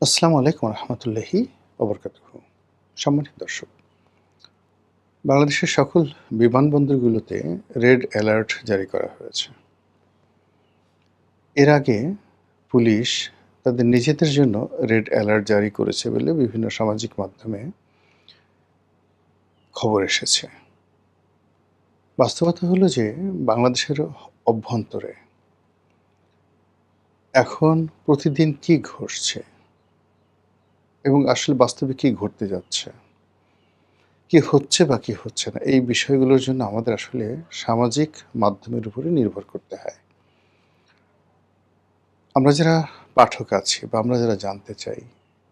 আসসালামু আলাইকুম রহমতুল্লাহি ওবরকাতুহু। সম্মানিত দর্শক, বাংলাদেশের সকল বিমানবন্দরগুলোতে রেড অ্যালার্ট জারি করা হয়েছে। এর আগে পুলিশ তাদের নিজেদের জন্য রেড অ্যালার্ট জারি করেছে বলে বিভিন্ন সামাজিক মাধ্যমে খবর এসেছে। বাস্তবতা হলো যে বাংলাদেশের অভ্যন্তরে এখন প্রতিদিন কি ঘটছে এবং আসলে বাস্তবে কি ঘটতে যাচ্ছে, কি হচ্ছে বা কি হচ্ছে না, এই বিষয়গুলোর জন্য আমাদের আসলে সামাজিক মাধ্যমের উপরে নির্ভর করতে হয়। আমরা যারা পাঠক আছি বা আমরা যারা জানতে চাই,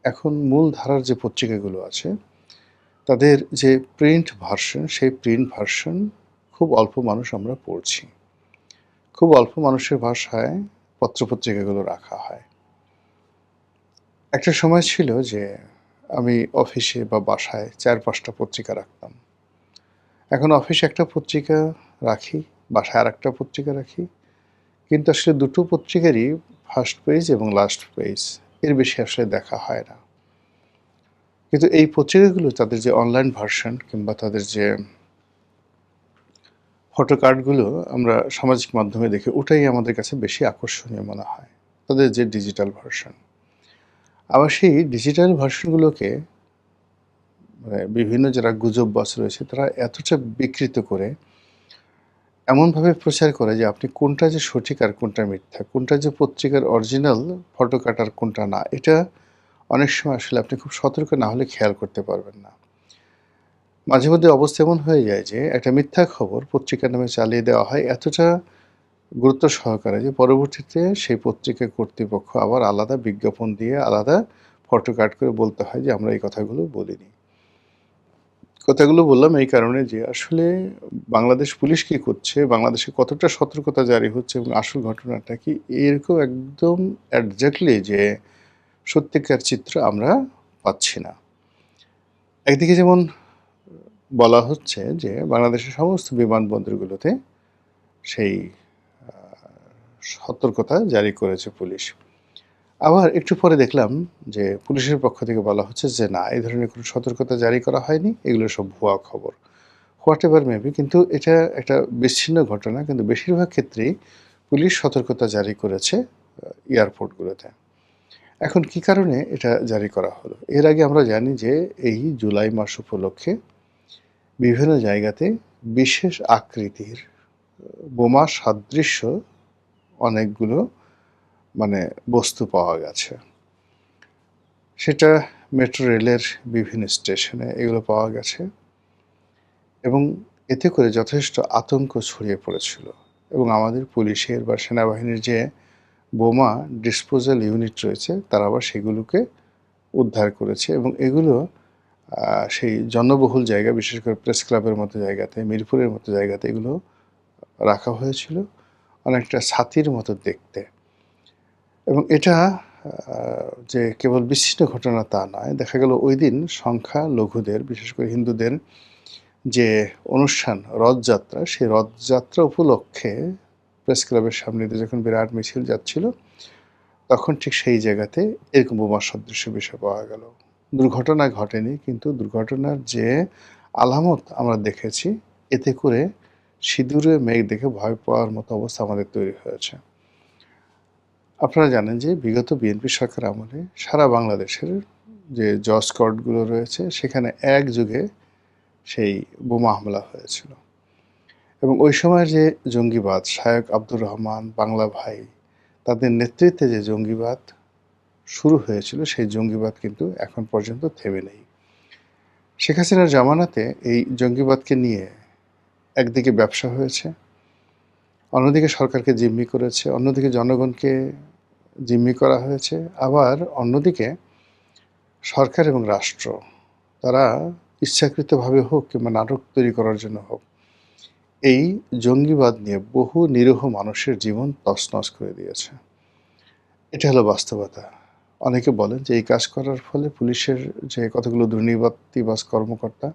এখন মূল ধারার যে পত্রিকাগুলো আছে, তাদের যে প্রিন্ট ভার্সন, সেই প্রিন্ট ভার্সন খুব অল্প মানুষ আমরা পড়ছি। খুব অল্প মানুষের ভাষায় পত্রপত্রিকাগুলো রাখা হয়। একটা সময় ছিল যে আমি অফিসে বা বাসায় ৪-৫টা পত্রিকা রাখতাম। এখন অফিসে একটা পত্রিকা রাখি, বাসায় আরেকটা পত্রিকা রাখি। কিন্তু আসলে দুটো পত্রিকারই ফার্স্ট পেজ এবং লাস্ট পেজ, এর বেশি আসলে দেখা হয় না। কিন্তু এই পত্রিকাগুলো তাদের যে অনলাইন ভার্সন কিংবা তাদের যে ফটো কার্ডগুলো আমরা সামাজিক মাধ্যমে দেখি, ওটাই আমাদের কাছে বেশি আকর্ষণীয় মনে হয়, তাদের যে ডিজিটাল ভার্সন। আবার সেই ডিজিটাল ভার্সনগুলোকে বিভিন্ন যারা গুজববাজ রয়েছে তারা এতটা বিকৃত করে, এমনভাবে প্রচার করে যে আপনি কোনটা যে সঠিক আর কোনটা মিথ্যা, কোনটা যে পত্রিকার অরিজিনাল ফটো কার্ড আর কোনটা না, এটা অনেক সময় আসলে আপনি খুব সতর্ক না হলে খেয়াল করতে পারবেন না। মাঝে মধ্যে অবস্থা এমন হয়ে যায় যে একটা মিথ্যা খবর পত্রিকার নামে চালিয়ে দেওয়া হয় এতটা গুরুত্ব সহকারে যে পরবর্তীতে সেই পত্রিকা কর্তৃপক্ষ আবার আলাদা বিজ্ঞাপন দিয়ে আলাদা ফটো কাট করে বলতে হয় যে আমরা এই কথাগুলো বলিনি। কথাগুলো বললাম এই কারণে যে আসলে বাংলাদেশ পুলিশ কী করছে, বাংলাদেশে কতটা সতর্কতা জারি হচ্ছে এবং আসল ঘটনাটা কি, এরকম একদম একজ্যাক্টলি যে সত্যিকার চিত্র আমরা পাচ্ছি না। একদিকে যেমন বলা হচ্ছে যে বাংলাদেশের সমস্ত বিমানবন্দরগুলোতে সেই সতর্কতা জারি করেছে পুলিশ। আবার একটু পরে দেখলাম যে পুলিশের পক্ষ থেকে বলা হচ্ছে যে না, এই ধরনের কোনো সতর্কতা জারি করা হয়নি, এগুলো সব ভুয়া খবর। হোয়াট এভার মেবি, কিন্তু এটা একটা বিচ্ছিন্ন ঘটনা, কিন্তু বেশিরভাগ ক্ষেত্রেই পুলিশ সতর্কতা জারি করেছে এয়ারপোর্টগুলোতে। এখন কি কারণে এটা জারি করা হলো? এর আগে আমরা জানি যে এই জুলাই মাস উপলক্ষে বিভিন্ন জায়গাতে বিশেষ আকৃতির বোমা সাদৃশ্য অনেকগুলো বস্তু পাওয়া গেছে। সেটা মেট্রো রেলের বিভিন্ন স্টেশনে এগুলো পাওয়া গেছে এবং এতে করে যথেষ্ট আতঙ্ক ছড়িয়ে পড়েছিল এবং আমাদের পুলিশের বা সেনাবাহিনীর যে বোমা ডিসপোজাল ইউনিট রয়েছে তারা আবার সেগুলোকে উদ্ধার করেছে এবং এগুলো সেই জনবহুল জায়গা, বিশেষ করে প্রেস ক্লাবের মতো জায়গাতে, মিরপুরের মতো জায়গাতে এগুলো রাখা হয়েছিল, অনেকটা ছাতির মতো দেখতে। এবং এটা যে কেবল বিচ্ছিন্ন ঘটনা তা নয়, দেখা গেল ওই দিন সংখ্যালঘুদের, বিশেষ করে হিন্দুদের যে অনুষ্ঠান রথযাত্রা, সেই রথযাত্রা উপলক্ষে প্রেস ক্লাবের সামনে দিয়ে যখন বিরাট মিছিল যাচ্ছিল, তখন ঠিক সেই জায়গাতে এরকম বোমা সদৃশ্য বিষয় পাওয়া গেল। দুর্ঘটনা ঘটেনি, কিন্তু দুর্ঘটনার যে আলামত আমরা দেখেছি, এতে করে সিঁদুরে মেঘ দেখে ভয় পাওয়ার মতো অবস্থা আমাদের তৈরি হয়েছে। আপনারা জানেন যে বিগত বিএনপি সরকার আমলে সারা বাংলাদেশের যে জজ কোর্টগুলো রয়েছে সেখানে একযোগে সেই বোমা হামলা হয়েছিল এবং ওই সময়ের যে জঙ্গিবাদ, শায়ক আব্দুর রহমান, বাংলা ভাই, তাদের নেতৃত্বে যে জঙ্গিবাদ শুরু হয়েছিল, সেই জঙ্গিবাদ কিন্তু এখন পর্যন্ত থেমে নেই। শেখ হাসিনার জামানাতে এই জঙ্গিবাদকে নিয়ে একদিকে ব্যবসা হয়েছে, অন্যদিকে সরকারকে জিম্মি করেছে, অন্যদিকে জনগণকে জিম্মি করা হয়েছে, আবার অন্যদিকে সরকার এবং রাষ্ট্র তারা ইচ্ছাকৃতভাবে হোক কিংবা নাটক তৈরি করার জন্য হোক, এই জঙ্গিবাদ নিয়ে বহু নিরীহ মানুষের জীবন তছনছ করে দিয়েছে। এটা হলো বাস্তবতা। অনেকে বলেন যে এই কাজ করার ফলে পুলিশের যে কতগুলো দুর্নীতিবাজ কর্মকর্তা,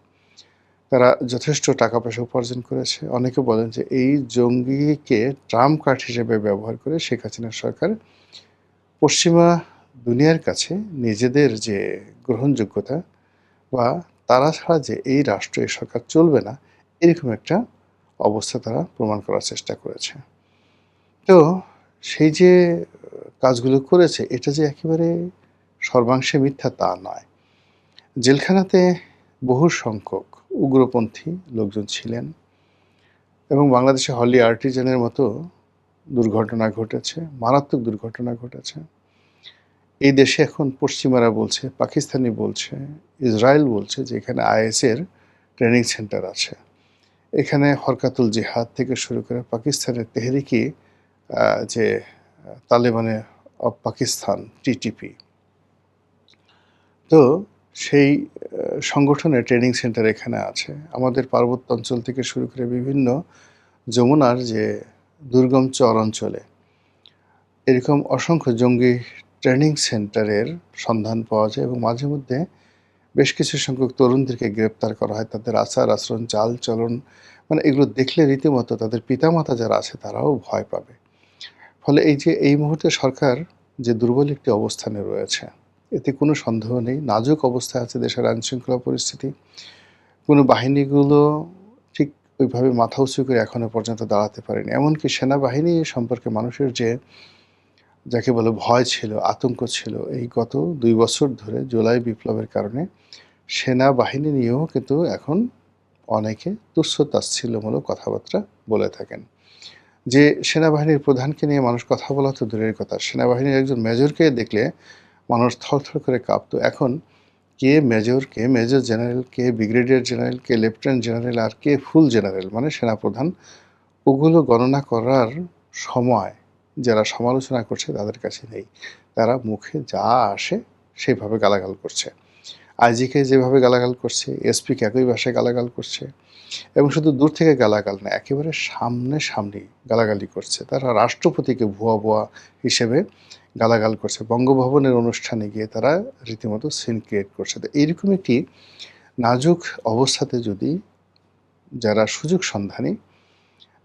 তারা যথেষ্ট টাকা পয়সা উপার্জন করেছে। অনেকে বলেন যে এই জঙ্গিকে ট্রাম্প কার্ড হিসেবে ব্যবহার করে শেখ হাসিনা সরকার পশ্চিমা দুনিয়ার কাছে নিজেদের যে গ্রহণযোগ্যতা বা তারা ছাড়া যে এই রাষ্ট্র, এই সরকার চলবে না, এরকম একটা অবস্থা তারা প্রমাণ করার চেষ্টা করেছে। তো সেই যে কাজগুলো করেছে, এটা যে একেবারে সর্বাংশে মিথ্যা তা নয়। জেলখানাতে বহু সংখ্যক উগ্রপন্থী লোকজন ছিলেন এবং বাংলাদেশে হলি আর্টিজানের মতো দুর্ঘটনা ঘটেছে, মারাত্মক দুর্ঘটনা ঘটেছে। এই দেশে এখন পশ্চিমারা বলছে, পাকিস্তানি বলছে, ইসরায়েল বলছে যে এখানে আইএসের ট্রেনিং সেন্টার আছে। এখানে হরকাতুল জিহাদ থেকে শুরু করে পাকিস্তানের তেহরিকি যে তালেবানে অফ পাকিস্তান টিটিপি, তো সেই সংগঠনের ট্রেনিং সেন্টার এখানে আছে। আমাদের পার্বত্য অঞ্চল থেকে শুরু করে বিভিন্ন যমুনার যে দুর্গম চর অঞ্চলে এরকম অসংখ্য জঙ্গি ট্রেনিং সেন্টারের সন্ধান পাওয়া যায় এবং মাঝে মধ্যে বেশ কিছু সংখ্যক তরুণদেরকে গ্রেপ্তার করা হয়। তাদের আচার আচরণ, চাল চলন, মানে এগুলো দেখলে রীতিমতো তাদের পিতামাতা যারা আছে তারাও ভয় পাবে। ফলে এই যে এই মুহূর্তে সরকার যে দুর্বল একটি অবস্থানে রয়েছে, এতে কোনো সন্দেহ নেই। নাজুক অবস্থায় আছে দেশের আইনশৃঙ্খলা পরিস্থিতি। কোনো বাহিনীগুলো ঠিক ওইভাবে মাথা উঁচু করে এখনো পর্যন্ত দাঁড়াতে পারেনি। এমনকি সেনাবাহিনী সম্পর্কে মানুষের যে যাকে বলে ভয় ছিল, আতঙ্ক ছিল, এই গত ২ বছর ধরে জুলাই বিপ্লবের কারণে সেনাবাহিনী নিয়েও কিন্তু এখন অনেকে তুচ্ছ-তাচ্ছিল্যমূলক কথাবার্তা বলে থাকেন। যে সেনাবাহিনীর প্রধানকে নিয়ে মানুষ কথা বলা তো দূরের কথা, সেনাবাহিনীর একজন মেজরকে দেখলে মানুষ থরথর করে কাঁপত। এখন কে মেজর, কে মেজর জেনারেল, কে ব্রিগেডিয়ার জেনারেল, কে লেফটেন্যান্ট জেনারেল আর কে ফুল জেনারেল মানে সেনাপ্রধান, ওগুলো গণনা করার সময় যারা সমালোচনা করছে তাদের কাছে নেই। তারা মুখে যা আসে সেভাবে গালাগাল করছে। আইজিকে যেভাবে গালাগাল করছে, এসপিকে একই ভাষায় গালাগাল করছে এবং শুধু দূর থেকে গালাগাল না, একেবারে সামনাসামনি গালাগালি করছে। তারা রাষ্ট্রপতিকে ভুয়া ভুয়া হিসেবে গালাগাল করছে। বঙ্গভবনের অনুষ্ঠানে গিয়ে তারা রীতিমতো সিন ক্রিয়েট করছে। তো এইরকম একটি নাজুক অবস্থাতে যদি যারা সুযোগ সন্ধানী,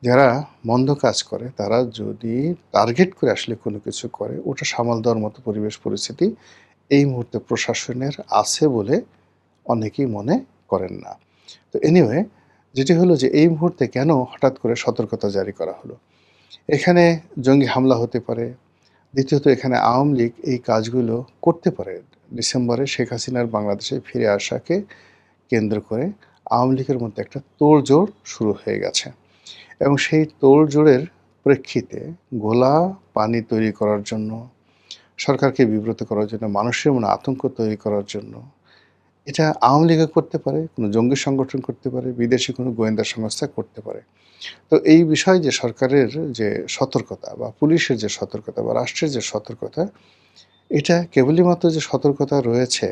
যারা মন্দ কাজ করে, তারা যদি টার্গেট করে আসলে কোনো কিছু করে, ওটা সামাল দেওয়ার মতো পরিবেশ পরিস্থিতি এই মুহূর্তে প্রশাসনের আছে বলে অনেকেই মনে করেন না। তো এনিওয়ে, যেটি হলো যে এই মুহূর্তে কেন হঠাৎ করে সতর্কতা জারি করা হলো? এখানে জঙ্গি হামলা হতে পারে। দ্বিতীয়ত এখানে আওয়ামী লীগ এই কাজগুলো করতে পারে। ডিসেম্বরে শেখ হাসিনার বাংলাদেশে ফিরে আসাকে কেন্দ্র করে আওয়ামী লীগের মধ্যে একটা তোড়জোড় শুরু হয়ে গেছে এবং সেই তোড়জোড়ের প্রেক্ষিতে ঘোলা পানি তৈরি করার জন্য, সরকারকে বিব্রত করার জন্য, মানুষের মনে আতঙ্ক তৈরি করার জন্য, এটা আওয়ামী লীগও করতে পারে, কোনো জঙ্গি সংগঠন করতে পারে, বিদেশি কোনো গোয়েন্দা সংস্থা করতে পারে। তো এই বিষয়ে যে সরকারের যে সতর্কতা বা পুলিশের যে সতর্কতা বা রাষ্ট্রের যে সতর্কতা, এটা কেবলই মাত্র যে সতর্কতা রয়েছে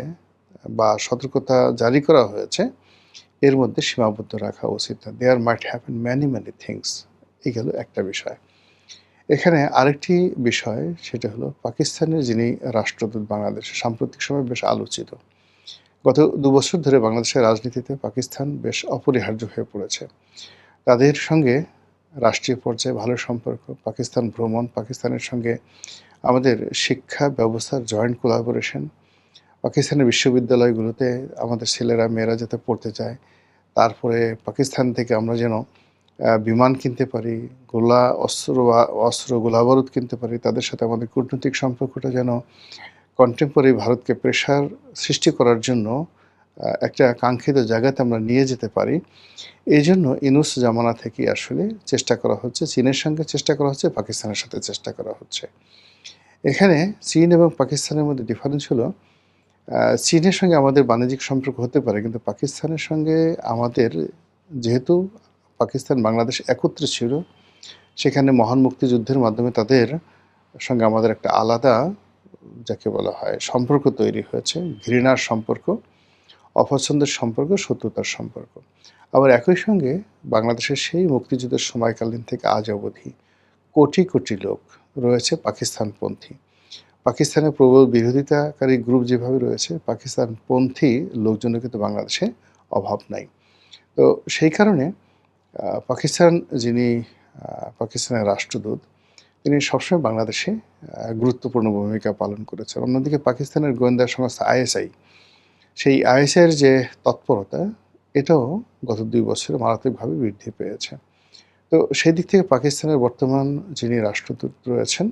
বা সতর্কতা জারি করা হয়েছে, এর মধ্যে সীমাবদ্ধ রাখা উচিত না। দেয়ার মাইট হ্যাপেন ম্যানি থিংস। এই গেল একটা বিষয়। এখানে আরেকটি বিষয়, সেটা হলো পাকিস্তানের যিনি রাষ্ট্রদূত বাংলাদেশে সাম্প্রতিক সময়ে বেশ আলোচিত। গত ২ বছর ধরে বাংলাদেশের রাজনীতিতে পাকিস্তান বেশ অপরিহার্য হয়ে পড়েছে। তাদের সঙ্গে রাষ্ট্রীয় পর্যায়ে ভালো সম্পর্ক, পাকিস্তান ভ্রমণ, পাকিস্তানের সঙ্গে আমাদের শিক্ষা ব্যবস্থার জয়েন্ট কোলাবোরেশন, পাকিস্তানের বিশ্ববিদ্যালয়গুলোতে আমাদের ছেলেরা মেয়েরা যাতে পড়তে চায়, তারপরে পাকিস্তান থেকে আমরা যেন বিমান কিনতে পারি, অস্ত্র গোলাবারুদ কিনতে পারি, তাদের সাথে আমাদের কূটনৈতিক সম্পর্কটা যেন কন্টেম্পোরারি ভারতকে প্রেশার সৃষ্টি করার জন্য একটা কাঙ্ক্ষিত জায়গাতে আমরা নিয়ে যেতে পারি। এইজন্য ইউনূস জামানা থেকেই আসলে চেষ্টা করা হচ্ছে। চীনের সঙ্গে চেষ্টা করা হচ্ছে, পাকিস্তানের সাথে চেষ্টা করা হচ্ছে। এখানে চীন এবং পাকিস্তানের মধ্যে ডিফারেন্স হলো, চীনের সঙ্গে আমাদের বাণিজ্যিক সম্পর্ক হতে পারে, কিন্তু পাকিস্তানের সঙ্গে আমাদের, যেহেতু পাকিস্তান বাংলাদেশ একত্রে ছিল, সেখানে মহান মুক্তিযুদ্ধের মাধ্যমে তাদের সঙ্গে আমাদের একটা আলাদা যাকে বলা হয় সম্পর্ক তৈরি হয়েছে, ঘৃণার সম্পর্ক, অপছন্দের সম্পর্ক, শত্রুতার সম্পর্ক। আবার একই সঙ্গে বাংলাদেশের সেই মুক্তিযুদ্ধের সময়কালীন থেকে আজ অবধি কোটি কোটি লোক রয়েছে পাকিস্তানপন্থী। পাকিস্তানের প্রবল বিরোধিতাকারী গ্রুপ যেভাবে রয়েছে, পাকিস্তানপন্থী লোকজনের কিন্তু বাংলাদেশে অভাব নাই। তো সেই কারণে পাকিস্তান যিনি পাকিস্তানের রাষ্ট্রদূত, তিনি সবসময় বাংলাদেশে গুরুত্বপূর্ণ ভূমিকা পালন করেছেন। অন্যদিকে পাকিস্তানের গোয়েন্দা সংস্থা আইএসআই, সেই আইএসআইয়ের যে তৎপরতা, এটাও গত ২ বছরে মারাত্মকভাবে বৃদ্ধি পেয়েছে। তো সেই দিক থেকে পাকিস্তানের বর্তমান যিনি রাষ্ট্রদূত রয়েছেন,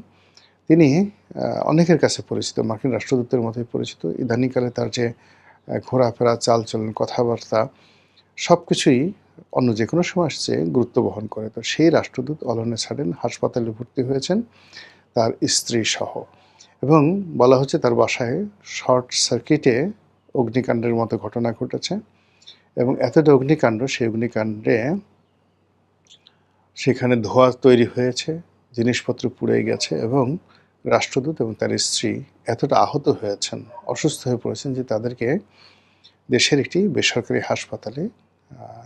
তিনি অনেকের কাছে পরিচিত, মার্কিন রাষ্ট্রদূতের মতোই পরিচিত। ইদানিংকালে তার যে ঘোরাফেরা, চালচলন, কথাবার্তা সবকিছুই অন্য যেকোনো সময় আসছে গুরুত্ব বহন করে। তো সেই রাষ্ট্রদূত অলনে ছাড়েন, হাসপাতালে ভর্তি হয়েছেন তার স্ত্রীসহ, এবং বলা হচ্ছে তার বাসায় শর্ট সার্কিটে অগ্নিকাণ্ডের মতো ঘটনা ঘটেছে, এবং এতটা অগ্নিকাণ্ড, সেই অগ্নিকাণ্ডে সেখানে ধোঁয়া তৈরি হয়েছে, জিনিসপত্র পুড়ে গেছে, এবং রাষ্ট্রদূত এবং তার স্ত্রী এতটা আহত হয়েছেন, অসুস্থ হয়ে পড়েছেন যে তাদেরকে দেশের একটি বেসরকারি হাসপাতালে,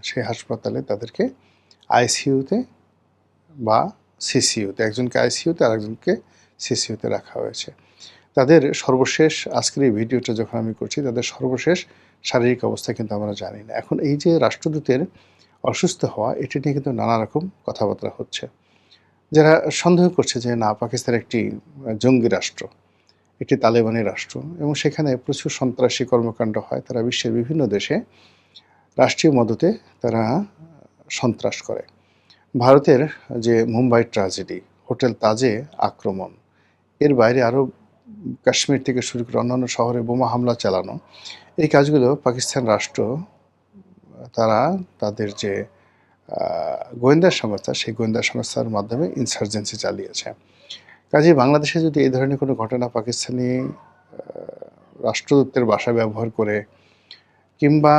সেই হাসপাতালে তাদেরকে আইসিইউতে বা সিসিইউতে, একজনকে আইসিইউতে আর একজনকে সিসিইউতে রাখা হয়েছে। তাদের সর্বশেষ, আজকের এই ভিডিওটা যখন আমি করছি, তাদের সর্বশেষ শারীরিক অবস্থা কিন্তু আমরা জানি না। এখন এই যে রাষ্ট্রদূতের অসুস্থ হওয়া, এটি নিয়ে কিন্তু নানা রকম কথাবার্তা হচ্ছে। যারা সন্দেহ করছে যে না, পাকিস্তান একটি জঙ্গি রাষ্ট্র, একটি তালেবানি রাষ্ট্র, এবং সেখানে প্রচুর সন্ত্রাসী কর্মকাণ্ড হয়। তারা বিশ্বের বিভিন্ন দেশে রাষ্ট্রীয় মদতে তারা সন্ত্রাস করে। ভারতের যে মুম্বাই ট্র্যাজেডি, হোটেল তাজে আক্রমণ, এর বাইরে আরও কাশ্মীর থেকে শুরু করে অন্যান্য শহরে বোমা হামলা চালানো, এই কাজগুলো পাকিস্তান রাষ্ট্র তারা তাদের যে গোয়েন্দা সংস্থা, সেই গোয়েন্দা সংস্থার মাধ্যমে ইনসার্জেন্সি চালিয়েছে। কাজেই বাংলাদেশে যদি এই ধরনের কোনো ঘটনা পাকিস্তানি রাষ্ট্রদূতের বাসা ব্যবহার করে, কিংবা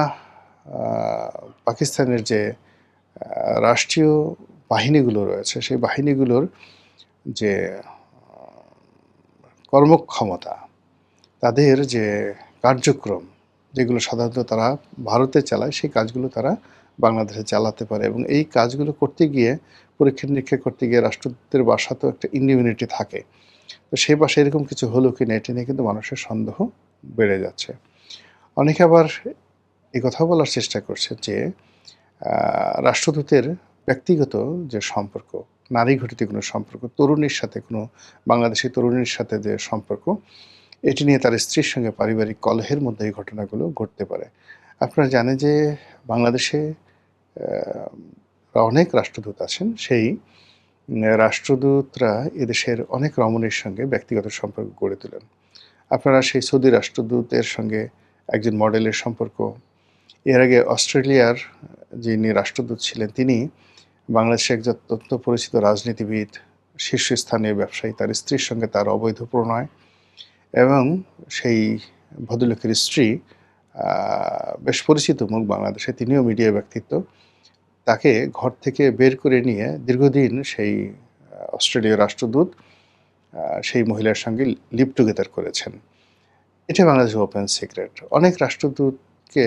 পাকিস্তানের যে রাষ্ট্রীয় বাহিনীগুলো রয়েছে, সেই বাহিনীগুলোর যে কর্মক্ষমতা, তাদের যে কার্যক্রম, যেগুলো সাধারণত তারা ভারতে চালায়, সেই কাজগুলো তারা বাংলাদেশে চালাতে পারে, এবং এই কাজগুলো করতে গিয়ে, পরীক্ষা নিরীক্ষা করতে গিয়ে রাষ্ট্রদূতের বাসা তো একটা ইমিউনিটি থাকে, তো সেই বাসায় এরকম কিছু হলো কি না, এটা নিয়ে কিন্তু মানুষের সন্দেহ বেড়ে যাচ্ছে। অনেকে আবার এই কথা বলার চেষ্টা করছে যে রাষ্ট্রদূতের ব্যক্তিগত যে সম্পর্ক, নারী ঘটিত কোনো সম্পর্ক, তরুণীর সাথে, কোনো বাংলাদেশি তরুণীর সাথে যে সম্পর্ক, এটি নিয়ে তার স্ত্রীর সঙ্গে পারিবারিক কলহের মধ্যে এই ঘটনাগুলো ঘটতে পারে। আপনারা জানেন যে বাংলাদেশে অনেক রাষ্ট্রদূত আছেন, সেই রাষ্ট্রদূতরা এদেশের অনেক রমণীর সঙ্গে ব্যক্তিগত সম্পর্ক গড়ে তোলেন। আপনারা সেই সৌদি রাষ্ট্রদূতের সঙ্গে একজন মডেলের সম্পর্ক, এর আগে অস্ট্রেলিয়ার যিনি রাষ্ট্রদূত ছিলেন, তিনি বাংলাদেশে একজন অত্যন্ত পরিচিত রাজনীতিবিদ, শীর্ষস্থানীয় ব্যবসায়ী, তার স্ত্রীর সঙ্গে তার অবৈধ প্রণয়, এবং সেই ভদ্রলোকের স্ত্রী বেশ পরিচিত মুখ বাংলাদেশে, তিনিও মিডিয়া ব্যক্তিত্ব। তাকে ঘর থেকে বের করে নিয়ে দীর্ঘদিন সেই অস্ট্রেলীয় রাষ্ট্রদূত সেই মহিলার সঙ্গে লিভ টুগেদার করেছেন। এটা বাংলাদেশের ওপেন সিক্রেট। অনেক রাষ্ট্রদূতকে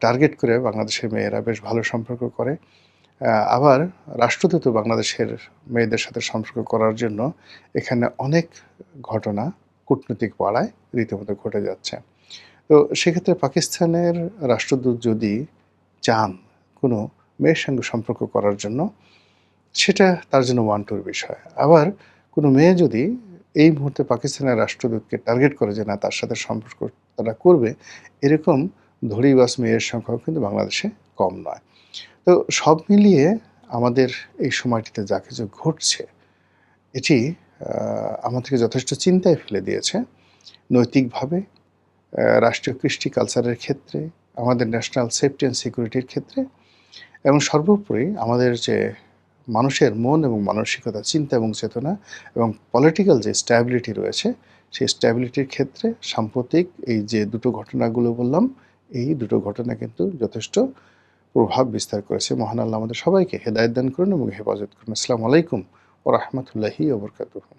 টার্গেট করে বাংলাদেশের মেয়েরা বেশ ভালো সম্পর্ক করে। আবার রাষ্ট্রদূতও বাংলাদেশের মেয়েদের সাথে সম্পর্ক করার জন্য এখানে অনেক ঘটনা কূটনৈতিক পাড়ায় রীতিমতো ঘটে যাচ্ছে। তো সেক্ষেত্রে পাকিস্তানের রাষ্ট্রদূত যদি চান কোনো মেয়ের সঙ্গে সম্পর্ক করার জন্য, সেটা তার জন্য ওয়ান্টুর বিষয়। আবার কোনো মেয়ে যদি এই মুহূর্তে পাকিস্তানের রাষ্ট্রদূতকে টার্গেট করে যে না, তার সাথে সম্পর্ক তারা করবে, এরকম ধড়িবাজ মেয়ের সংখ্যাও কিন্তু বাংলাদেশে কম নয়। তো সব মিলিয়ে আমাদের এই সময়টিতে যা কিছু ঘটছে, এটি আমাদেরকে যথেষ্ট চিন্তায় ফেলে দিয়েছে। নৈতিকভাবে, রাষ্ট্রীয় কৃষ্টি কালচারের ক্ষেত্রে, আমাদের ন্যাশনাল সেফটি অ্যান্ড সিকিউরিটির ক্ষেত্রে, এবং সর্বোপরি আমাদের যে মানুষের মন এবং মানসিকতা, চিন্তা এবং চেতনা, এবং পলিটিক্যাল যে স্ট্যাবিলিটি রয়েছে, সেই স্ট্যাবিলিটির ক্ষেত্রে সাম্প্রতিক এই যে দুটো ঘটনাগুলো বললাম, এই দুটো ঘটনা কিন্তু যথেষ্ট প্রভাব বিস্তার করেছে। মহান আল্লাহ আমাদের সবাইকে হেদায়েত দান করুন এবং হেফাজত করুন। আসসালামু আলাইকুম ওয়া রাহমাতুল্লাহি ওয়া বারাকাতুহু।